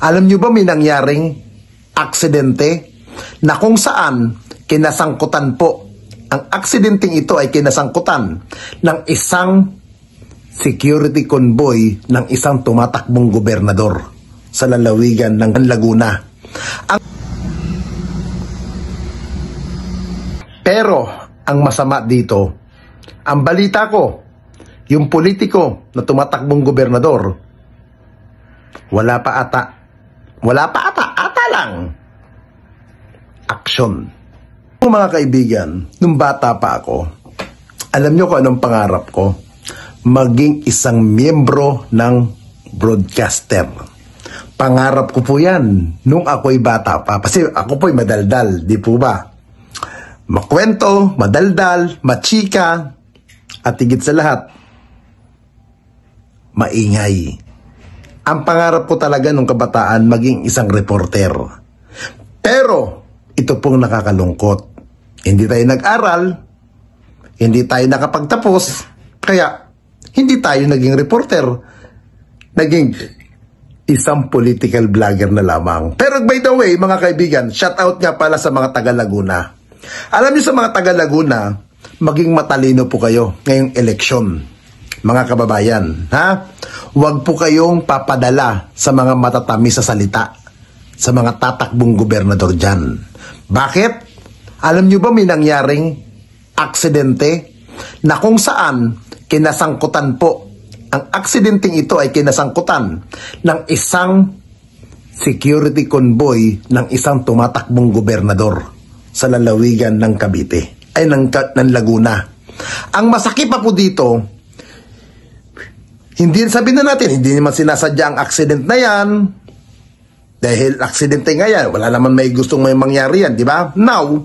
Alam nyo ba may nangyaring aksidente na kung saan kinasangkutan po, ang aksidenteng ito ay kinasangkutan ng isang security convoy ng isang tumatakbong gobernador sa lalawigan ng Laguna. Pero ang masama dito, ang balita ko, yung politiko na tumatakbong gobernador, wala pa ata lang aksyon. Mga kaibigan, nung bata pa ako, alam nyo kung anong pangarap ko? Maging isang miyembro ng broadcaster. Pangarap ko po yan nung ako'y bata pa. Kasi ako po'y madaldal, di po ba? Makwento, madaldal, machika, at higit sa lahat, maingay. Ang pangarap ko talaga nung kabataan, maging isang reporter. Pero, ito pong nakakalungkot. Hindi tayo nag-aral, hindi tayo nakapagtapos, kaya hindi tayo naging reporter. Naging isang political vlogger na lamang. Pero by the way, mga kaibigan, shout out nga pala sa mga taga Laguna. Alam niyo sa mga taga Laguna, maging matalino po kayo ngayong eleksyon. Mga kababayan, ha? Huwag po kayong papadala sa mga matatamis sa salita sa mga tatakbong gobernador dyan. Bakit? Alam nyo ba may nangyaring aksidente na kung saan kinasangkutan po, ang aksidenteng ito ay kinasangkutan ng isang security convoy ng isang tumatakbong gobernador sa lalawigan ng Cavite, ay ng Laguna. Ang masakit pa po dito, hindi sabihin na natin, hindi naman sinasadya ang accident na yan. Dahil aksidente nga yan, wala naman may gustong may mangyari yan, di ba? Now,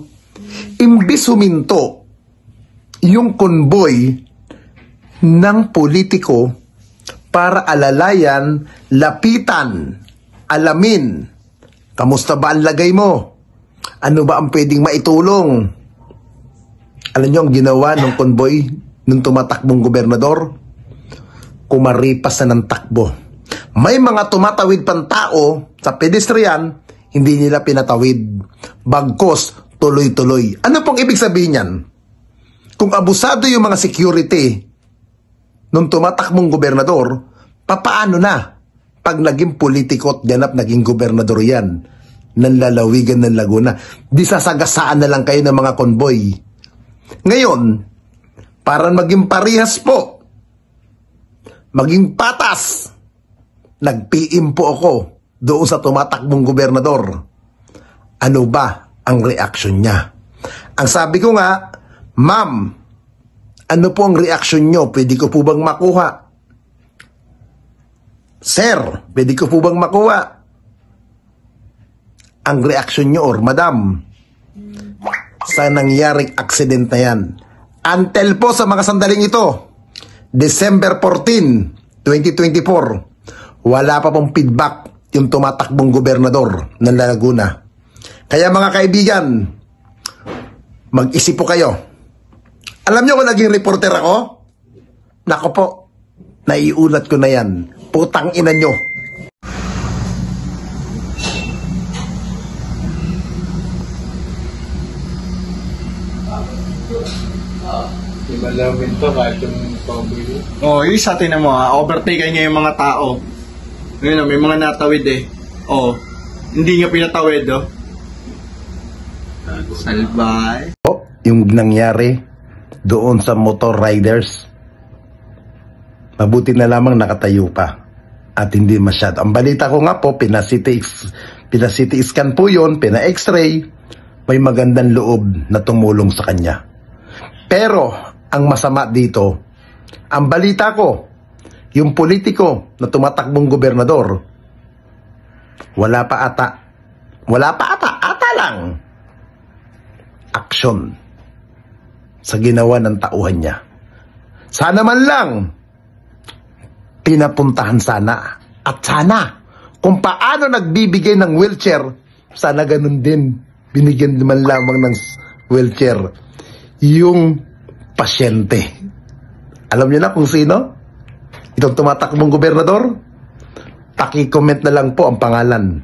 imbis huminto yung konboy ng politiko para alalayan, lapitan, alamin, kamusta ba ang lagay mo? Ano ba ang pwedeng maitulong? Alam nyo ang ginawa ng konboy ng tumatakbong gobernador? Kumaripas na ng takbo. May mga tumatawid pang tao sa pedestrian, hindi nila pinatawid. Bagkos, tuloy-tuloy. Ano pong ibig sabihin yan? Kung abusado yung mga security nung tumatakbong gobernador, papaano na pag naging politiko at ganap naging gobernador yan ng lalawigan ng Laguna? Di sasagasaan na lang kayo ng mga konboy. Ngayon, para maging parehas po, maging patas, nag-PM po ako doon sa tumatakbong gobernador. Ano ba ang reaksyon niya? Ang sabi ko nga, ma'am, ano po ang reaksyon nyo? Pwede ko po bang makuha? Sir, pwede ko po bang makuha ang reaksyon nyo or madam sa nangyaring aksidente na yan? Until po sa mga sandaling ito, December 14, 2024, wala pa pong feedback yung tumatakbong gobernador ng Laguna. Kaya mga kaibigan, mag-isip po kayo. Alam nyo kung naging reporter ako? Nako po, naiulat ko na yan. Putang ina nyo. Iba lawin to kahit yung pabili. Oh, yung sa atin mo ha, overtake niya yung mga tao. Ngayon, may mga natawid eh. Oh, hindi niya pinatawid oh. Salbay. Oh, yung nangyari doon sa motor riders, mabuti na lamang nakatayo pa at hindi masyado. Ang balita ko nga po, pina-CT scan po yun, pina-x-ray, may magandang loob na tumulong sa kanya. Pero, ang masama dito, ang balita ko, yung politiko na tumatakbong gobernador, wala pa ata lang aksyon sa ginawa ng tauhan niya. Sana man lang pinapuntahan sana, at sana kung paano nagbibigay ng wheelchair, sana ganun din binigyan man lamang ng wheelchair yung pasyente. Alam niyo na kung sino? Itong tumatakbong gobernador? Paki-comment na lang po ang pangalan.